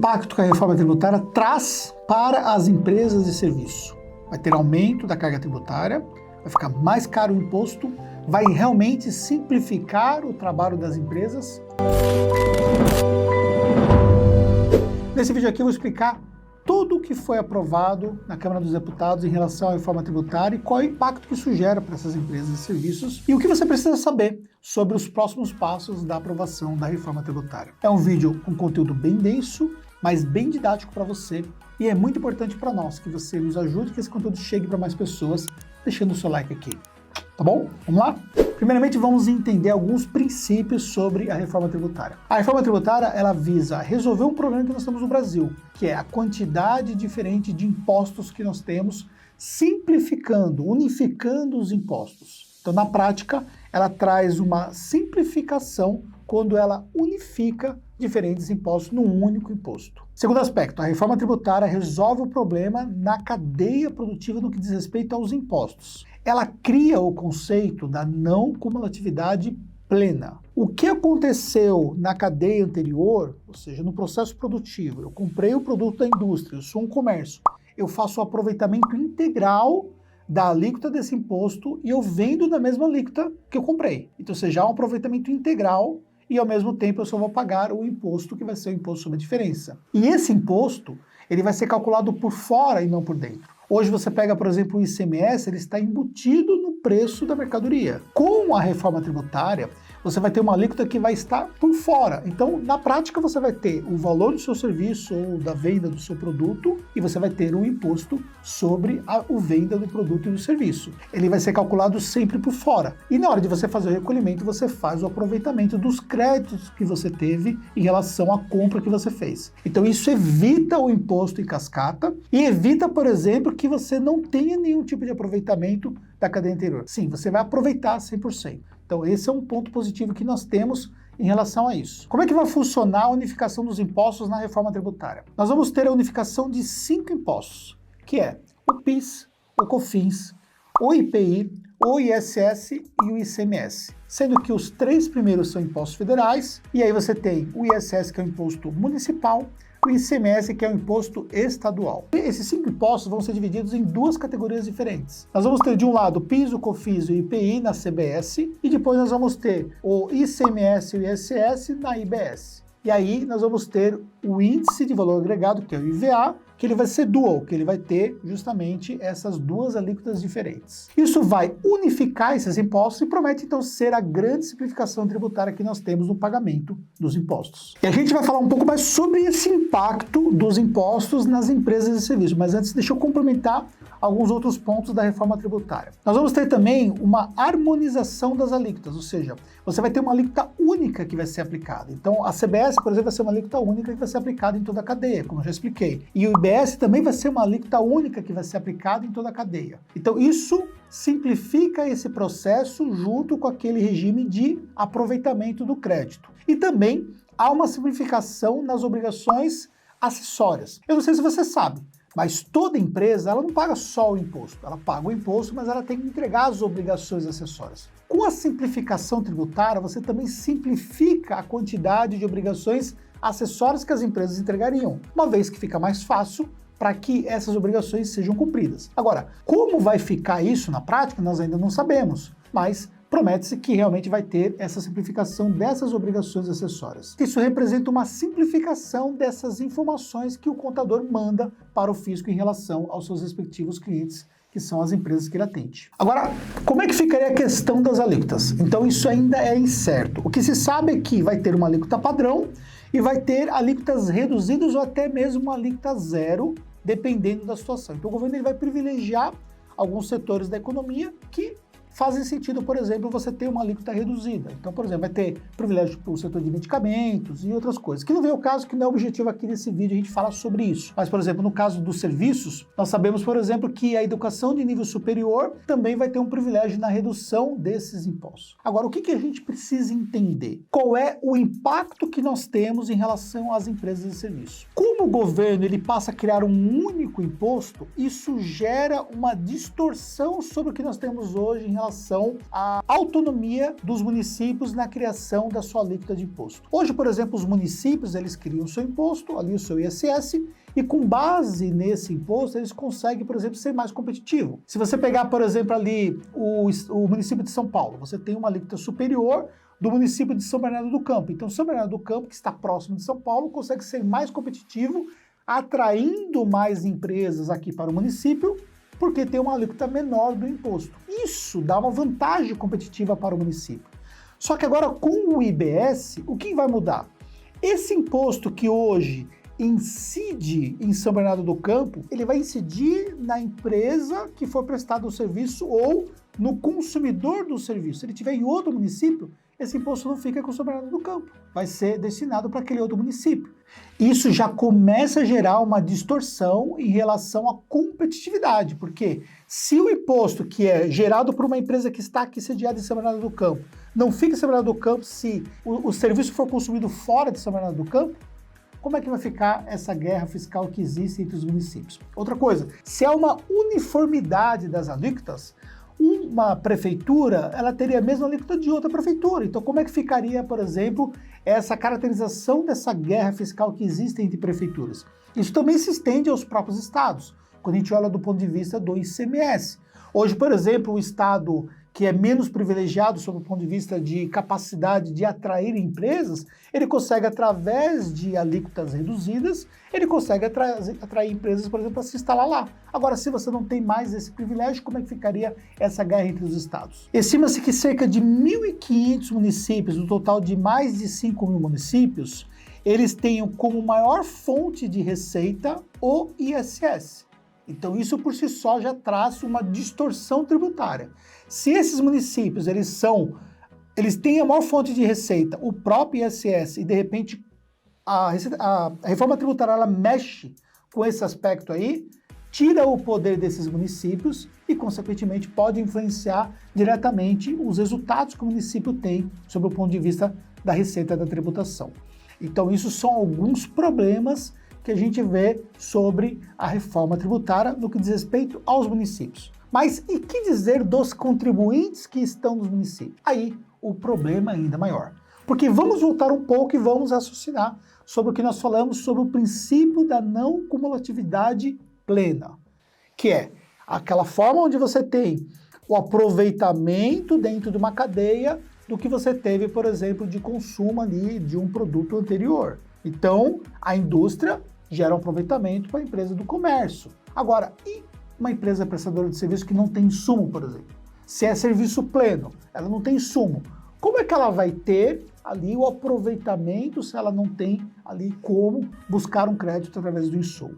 impacto que a reforma tributária traz para as empresas de serviço? Vai ter aumento da carga tributária, vai ficar mais caro o imposto, vai realmente simplificar o trabalho das empresas? Nesse vídeo aqui eu vou explicar tudo o que foi aprovado na Câmara dos Deputados em relação à reforma tributária e qual é o impacto que isso gera para essas empresas e serviços e o que você precisa saber sobre os próximos passos da aprovação da reforma tributária. É um vídeo com conteúdo bem denso, mas bem didático para você e é muito importante para nós que você nos ajude, que esse conteúdo chegue para mais pessoas, deixando o seu like aqui. Tá bom? Vamos lá? Primeiramente, vamos entender alguns princípios sobre a reforma tributária. A reforma tributária, ela visa resolver um problema que nós temos no Brasil, que é a quantidade diferente de impostos que nós temos, simplificando, unificando os impostos. Então, na prática, ela traz uma simplificação quando ela unifica diferentes impostos num único imposto. Segundo aspecto, a reforma tributária resolve o problema na cadeia produtiva no que diz respeito aos impostos. Ela cria o conceito da não cumulatividade plena. O que aconteceu na cadeia anterior, ou seja, no processo produtivo, eu comprei o produto da indústria, eu sou um comércio, eu faço o aproveitamento integral da alíquota desse imposto e eu vendo na mesma alíquota que eu comprei. Então, ou seja, há um aproveitamento integral e, ao mesmo tempo, eu só vou pagar o imposto que vai ser o imposto sobre a diferença. E esse imposto, ele vai ser calculado por fora e não por dentro. Hoje você pega, por exemplo, o ICMS, ele está embutido no preço da mercadoria. Com a reforma tributária, você vai ter uma alíquota que vai estar por fora. Então, na prática, você vai ter o valor do seu serviço ou da venda do seu produto e você vai ter um imposto sobre a venda do produto e do serviço. Ele vai ser calculado sempre por fora. E na hora de você fazer o recolhimento, você faz o aproveitamento dos créditos que você teve em relação à compra que você fez. Então, isso evita o imposto em cascata e evita, por exemplo, que você não tenha nenhum tipo de aproveitamento da cadeia anterior. Sim, você vai aproveitar 100%. Então, esse é um ponto positivo que nós temos em relação a isso. Como é que vai funcionar a unificação dos impostos na reforma tributária? Nós vamos ter a unificação de 5 impostos, que é o PIS, o COFINS, o IPI, o ISS e o ICMS. Sendo que os 3 primeiros são impostos federais, e aí você tem o ISS, que é o imposto municipal, o ICMS, que é o imposto estadual. E esses 5 impostos vão ser divididos em 2 categorias diferentes. Nós vamos ter de um lado o PIS, o COFINS e o IPI na CBS, e depois nós vamos ter o ICMS e o ISS na IBS. E aí nós vamos ter o índice de valor agregado, que é o IVA, que ele vai ser dual, que ele vai ter justamente essas 2 alíquotas diferentes. Isso vai unificar esses impostos e promete então ser a grande simplificação tributária que nós temos no pagamento dos impostos. E a gente vai falar um pouco mais sobre esse impacto dos impostos nas empresas de serviço, mas antes deixa eu complementar alguns outros pontos da reforma tributária. Nós vamos ter também uma harmonização das alíquotas, ou seja, você vai ter uma alíquota única que vai ser aplicada. Então, a CBS, por exemplo, vai ser uma alíquota única que vai ser aplicada em toda a cadeia, como eu já expliquei. E o IBS também vai ser uma alíquota única que vai ser aplicada em toda a cadeia. Então, isso simplifica esse processo junto com aquele regime de aproveitamento do crédito. E também há uma simplificação nas obrigações acessórias. Eu não sei se você sabe, mas toda empresa, ela não paga só o imposto. Ela paga o imposto, mas ela tem que entregar as obrigações acessórias. Com a simplificação tributária, você também simplifica a quantidade de obrigações acessórias que as empresas entregariam, uma vez que fica mais fácil para que essas obrigações sejam cumpridas. Agora, como vai ficar isso na prática, nós ainda não sabemos, mas promete-se que realmente vai ter essa simplificação dessas obrigações acessórias. Isso representa uma simplificação dessas informações que o contador manda para o fisco em relação aos seus respectivos clientes, que são as empresas que ele atende. Agora, como é que ficaria a questão das alíquotas? Então, isso ainda é incerto. O que se sabe é que vai ter uma alíquota padrão e vai ter alíquotas reduzidas ou até mesmo uma alíquota zero, dependendo da situação. Então, o governo ele vai privilegiar alguns setores da economia que fazem sentido, por exemplo, você ter uma alíquota reduzida. Então, por exemplo, vai ter privilégio para o setor de medicamentos e outras coisas. Que não vem o caso, que não é o objetivo aqui nesse vídeo a gente falar sobre isso. Mas, por exemplo, no caso dos serviços, nós sabemos, por exemplo, que a educação de nível superior também vai ter um privilégio na redução desses impostos. Agora, o que a gente precisa entender? Qual é o impacto que nós temos em relação às empresas de serviço? Como Como o governo ele passa a criar um único imposto, isso gera uma distorção sobre o que nós temos hoje em relação à autonomia dos municípios na criação da sua alíquota de imposto. Hoje, por exemplo, os municípios eles criam o seu imposto, ali o seu ISS, e com base nesse imposto, eles conseguem, por exemplo, ser mais competitivo. Se você pegar, por exemplo, ali o município de São Paulo, você tem uma alíquota superior do município de São Bernardo do Campo. Então, São Bernardo do Campo, que está próximo de São Paulo, consegue ser mais competitivo, atraindo mais empresas aqui para o município, porque tem uma alíquota menor do imposto. Isso dá uma vantagem competitiva para o município. Só que agora, com o IBS, o que vai mudar? Esse imposto que hoje incide em São Bernardo do Campo, ele vai incidir na empresa que for prestado o serviço ou no consumidor do serviço. Se ele estiver em outro município, esse imposto não fica com São Bernardo do Campo, vai ser destinado para aquele outro município. Isso já começa a gerar uma distorção em relação à competitividade, porque se o imposto que é gerado por uma empresa que está aqui sediada em São Bernardo do Campo não fica em São Bernardo do Campo, se o serviço for consumido fora de São Bernardo do Campo, como é que vai ficar essa guerra fiscal que existe entre os municípios? Outra coisa, se há uma uniformidade das alíquotas, uma prefeitura ela teria a mesma alíquota de outra prefeitura. Então, como é que ficaria, por exemplo, essa caracterização dessa guerra fiscal que existe entre prefeituras? Isso também se estende aos próprios estados, quando a gente olha do ponto de vista do ICMS. Hoje, por exemplo, o estado que é menos privilegiado sob o ponto de vista de capacidade de atrair empresas, ele consegue, através de alíquotas reduzidas, ele consegue atrair empresas, por exemplo, para se instalar lá. Agora, se você não tem mais esse privilégio, como é que ficaria essa guerra entre os estados? Estima-se que cerca de 1.500 municípios, no total de mais de 5.000 municípios, eles tenham como maior fonte de receita o ISS. Então isso por si só já traz uma distorção tributária. Se esses municípios eles têm a maior fonte de receita, o próprio ISS, e de repente a reforma tributária ela mexe com esse aspecto aí, tira o poder desses municípios e, consequentemente, pode influenciar diretamente os resultados que o município tem sob o ponto de vista da receita da tributação. Então isso são alguns problemas que a gente vê sobre a reforma tributária no que diz respeito aos municípios. Mas e que dizer dos contribuintes que estão nos municípios? Aí o problema é ainda maior. Porque vamos voltar um pouco e vamos raciocinar sobre o que nós falamos sobre o princípio da não cumulatividade plena, que é aquela forma onde você tem o aproveitamento dentro de uma cadeia do que você teve, por exemplo, de consumo ali de um produto anterior. Então, a indústria gera um aproveitamento para a empresa do comércio. Agora, e uma empresa prestadora de serviço que não tem insumo, por exemplo? Se é serviço pleno, ela não tem insumo. Como é que ela vai ter ali o aproveitamento se ela não tem ali como buscar um crédito através do insumo?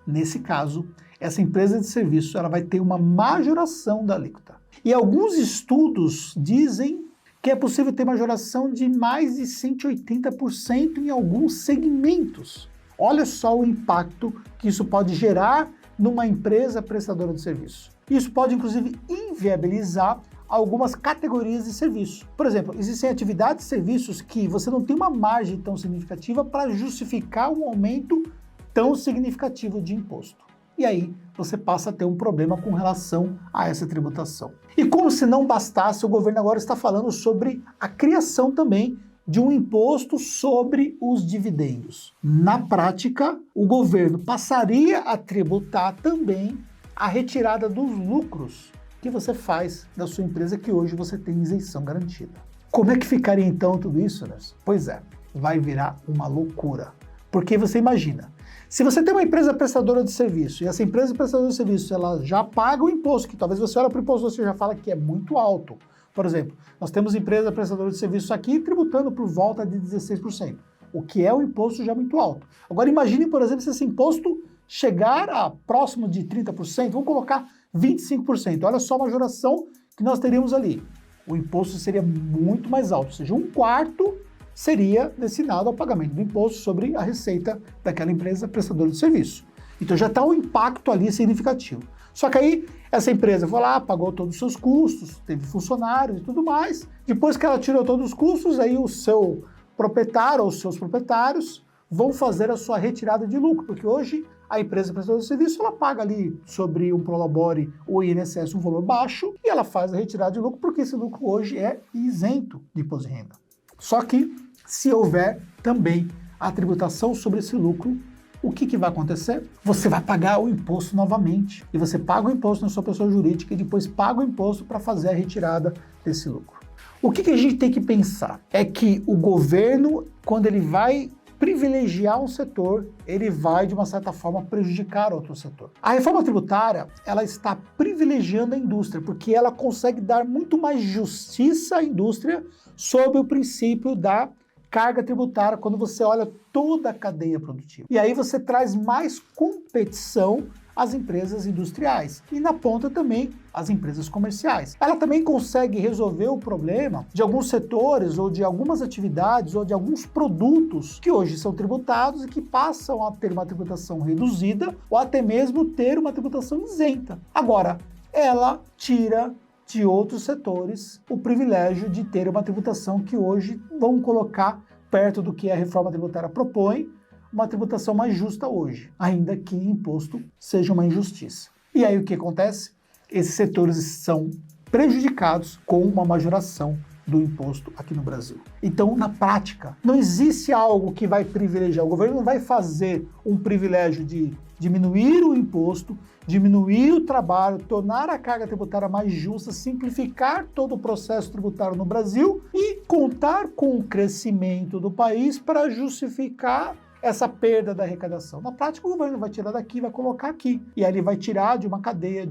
Nesse caso, essa empresa de serviço ela vai ter uma majoração da alíquota. E alguns estudos dizem que é possível ter majoração de mais de 180% em alguns segmentos. Olha só o impacto que isso pode gerar numa empresa prestadora de serviço. Isso pode, inclusive, inviabilizar algumas categorias de serviço. Por exemplo, existem atividades e serviços que você não tem uma margem tão significativa para justificar um aumento tão significativo de imposto. E aí você passa a ter um problema com relação a essa tributação. E como se não bastasse, o governo agora está falando sobre a criação também de um imposto sobre os dividendos. Na prática, o governo passaria a tributar também a retirada dos lucros que você faz da sua empresa, que hoje você tem isenção garantida. Como é que ficaria então tudo isso, né? Pois é, vai virar uma loucura. Porque você imagina, se você tem uma empresa prestadora de serviço e essa empresa prestadora de serviço ela já paga o imposto, que talvez você olhe para o imposto e você já fala que é muito alto. Por exemplo, nós temos empresa prestadora de serviço aqui tributando por volta de 16%, o que é um imposto já muito alto. Agora imagine, por exemplo, se esse imposto chegar a próximo de 30%, vamos colocar 25%. Olha só a majoração que nós teríamos ali. O imposto seria muito mais alto, ou seja, 1/4 seria destinado ao pagamento do imposto sobre a receita daquela empresa prestadora de serviço. Então já está um impacto ali significativo. Só que aí essa empresa foi lá, pagou todos os seus custos, teve funcionários e tudo mais. Depois que ela tirou todos os custos, aí o seu proprietário ou os seus proprietários vão fazer a sua retirada de lucro, porque hoje a empresa prestadora de serviço, ela paga ali sobre um Prolabore ou INSS um valor baixo e ela faz a retirada de lucro porque esse lucro hoje é isento de imposto de renda. Só que se houver também a tributação sobre esse lucro, o que vai acontecer? Você vai pagar o imposto novamente. E você paga o imposto na sua pessoa jurídica e depois paga o imposto para fazer a retirada desse lucro. O que a gente tem que pensar? É que o governo, quando ele vai privilegiar um setor, ele vai, de uma certa forma, prejudicar outro setor. A reforma tributária, ela está privilegiando a indústria, porque ela consegue dar muito mais justiça à indústria sob o princípio da carga tributária, quando você olha toda a cadeia produtiva. E aí você traz mais competição às empresas industriais e na ponta também às empresas comerciais. Ela também consegue resolver o problema de alguns setores ou de algumas atividades ou de alguns produtos que hoje são tributados e que passam a ter uma tributação reduzida ou até mesmo ter uma tributação isenta. Agora, ela tira de outros setores o privilégio de ter uma tributação que hoje vão colocar perto do que a reforma tributária propõe, uma tributação mais justa hoje, ainda que imposto seja uma injustiça. E aí o que acontece? Esses setores são prejudicados com uma majoração do imposto aqui no Brasil. Então, na prática, não existe algo que vai privilegiar. O governo não vai fazer um privilégio de diminuir o imposto, diminuir o trabalho, tornar a carga tributária mais justa, simplificar todo o processo tributário no Brasil e contar com o crescimento do país para justificar essa perda da arrecadação. Na prática, o governo vai tirar daqui e vai colocar aqui. E aí ele vai tirar de uma cadeia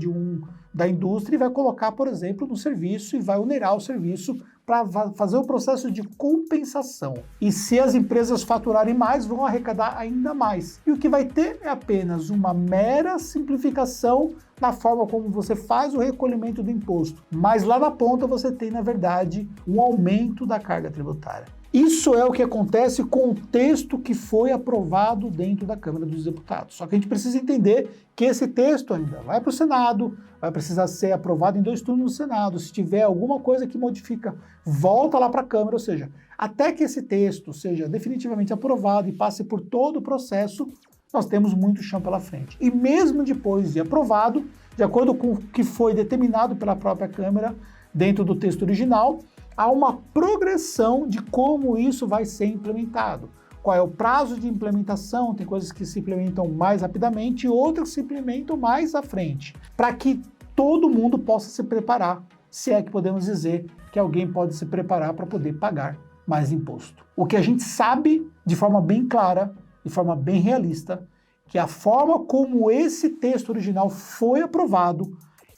da indústria e vai colocar, por exemplo, no serviço e vai onerar o serviço para fazer o processo de compensação. E se as empresas faturarem mais, vão arrecadar ainda mais. E o que vai ter é apenas uma mera simplificação na forma como você faz o recolhimento do imposto. Mas lá na ponta você tem, na verdade, um aumento da carga tributária. Isso é o que acontece com o texto que foi aprovado dentro da Câmara dos Deputados. Só que a gente precisa entender que esse texto ainda vai para o Senado, vai precisar ser aprovado em 2 turnos no Senado. Se tiver alguma coisa que modifica, volta lá para a Câmara. Ou seja, até que esse texto seja definitivamente aprovado e passe por todo o processo, nós temos muito chão pela frente. E mesmo depois de aprovado, de acordo com o que foi determinado pela própria Câmara dentro do texto original, há uma progressão de como isso vai ser implementado. Qual é o prazo de implementação? Tem coisas que se implementam mais rapidamente e outras que se implementam mais à frente, para que todo mundo possa se preparar, se é que podemos dizer que alguém pode se preparar para poder pagar mais imposto. O que a gente sabe de forma bem clara, de forma bem realista, que a forma como esse texto original foi aprovado,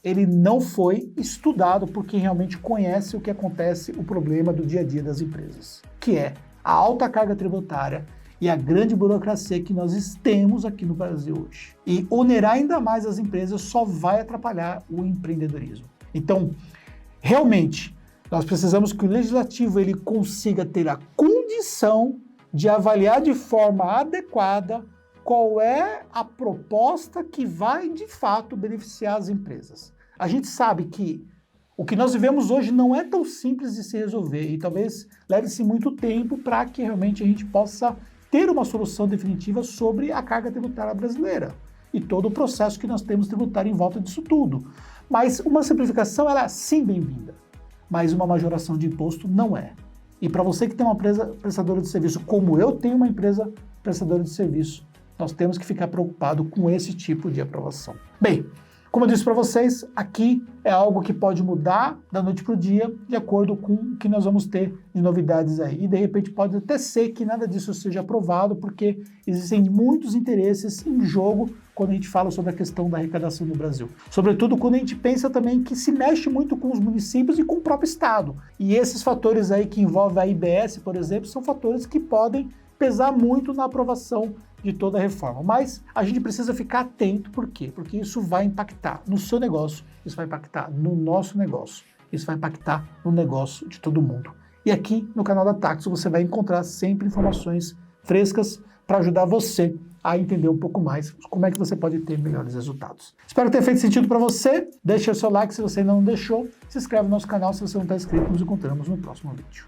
ele não foi estudado por quem realmente conhece o que acontece, o problema do dia a dia das empresas, que é a alta carga tributária e a grande burocracia que nós temos aqui no Brasil hoje. E onerar ainda mais as empresas só vai atrapalhar o empreendedorismo. Então, realmente, nós precisamos que o legislativo ele consiga ter a condição de avaliar de forma adequada qual é a proposta que vai, de fato, beneficiar as empresas. A gente sabe que o que nós vivemos hoje não é tão simples de se resolver e talvez leve-se muito tempo para que realmente a gente possa ter uma solução definitiva sobre a carga tributária brasileira e todo o processo que nós temos tributário em volta disso tudo. Mas uma simplificação, ela é sim bem-vinda, mas uma majoração de imposto não é. E para você que tem uma empresa prestadora de serviço, como eu tenho uma empresa prestadora de serviço, nós temos que ficar preocupados com esse tipo de aprovação. Bem, como eu disse para vocês, aqui é algo que pode mudar da noite para o dia, de acordo com o que nós vamos ter de novidades aí. E de repente pode até ser que nada disso seja aprovado, porque existem muitos interesses em jogo quando a gente fala sobre a questão da arrecadação no Brasil. Sobretudo quando a gente pensa também que se mexe muito com os municípios e com o próprio Estado. E esses fatores aí que envolvem a IBS, por exemplo, são fatores que podem pesar muito na aprovação de toda a reforma. Mas a gente precisa ficar atento, por quê? Porque isso vai impactar no seu negócio, isso vai impactar no nosso negócio, isso vai impactar no negócio de todo mundo. E aqui no canal da Taxo você vai encontrar sempre informações frescas para ajudar você a entender um pouco mais como é que você pode ter melhores resultados. Espero ter feito sentido para você. Deixe o seu like se você ainda não deixou. Se inscreve no nosso canal se você não está inscrito. Nos encontramos no próximo vídeo.